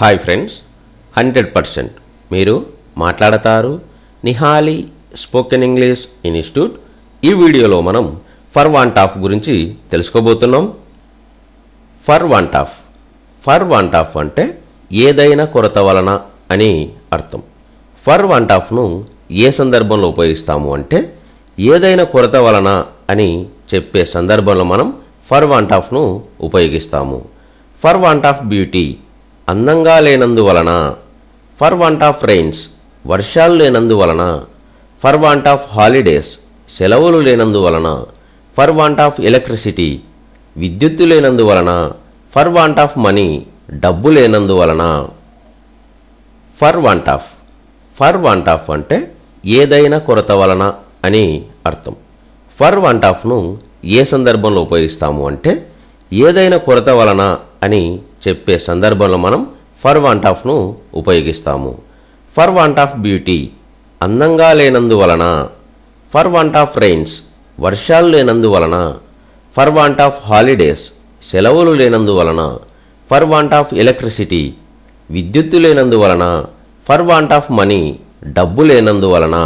Hi friends, 100% మీరు మాట్లాడతారు Nihali spoken English institute. ఈ వీడియోలో మనం ఫర్ వాంట్ ఆఫ్ గురించి తెలుసుకోబోతున్నాం. ఫర్ వాంట్ ఆఫ్ అంటే ఏదైనా కొరత వలన అని అర్థం. ఫర్ వాంట్ ఆఫ్ను ఏ సందర్భంలో ఉపయోగిస్తాము అంటే ఏదైనా కొరత వలన అని చెప్పే సందర్భంలో మనం ఫర్ వాంట్ ఆఫ్ను ఉపయోగిస్తాము. ఫర్ వాంట్ ఆఫ్ బ్యూటీ అందంగా లేనందువలన. ఫర్ వాంట్ ఆఫ్ రెయిన్స్ వర్షాలు లేనందువలన. ఫర్ వాంట్ ఆఫ్ హాలిడేస్ సెలవులు లేనందువలన. ఫర్ వాంట్ ఆఫ్ ఎలక్ట్రిసిటీ విద్యుత్తు లేనందువలన. ఫర్ వాంట్ ఆఫ్ మనీ డబ్బు లేనందువలన. ఫర్ వాంట్ ఆఫ్ అంటే ఏదైనా కొరత వలన అని అర్థం. ఫర్ వాంట్ ఆఫ్ను ఏ సందర్భంలో ఉపయోగిస్తాము అంటే ఏదైనా కొరత వలన అని చెప్పే సందర్భంలో మనం ఫర్ వాంట్ ఆఫ్ను ఉపయోగిస్తాము. ఫర్ వాంట్ ఆఫ్ బ్యూటీ అందంగా లేనందువలన. ఫర్ వాంట్ ఆఫ్ రెయిన్స్ వర్షాలు లేనందువలన. ఫర్ వాంట్ ఆఫ్ హాలిడేస్ సెలవులు లేనందువలన. ఫర్ వాంట్ ఆఫ్ ఎలక్ట్రిసిటీ విద్యుత్తు లేనందువలన. ఫర్ వాంట్ ఆఫ్ మనీ డబ్బు లేనందువలన.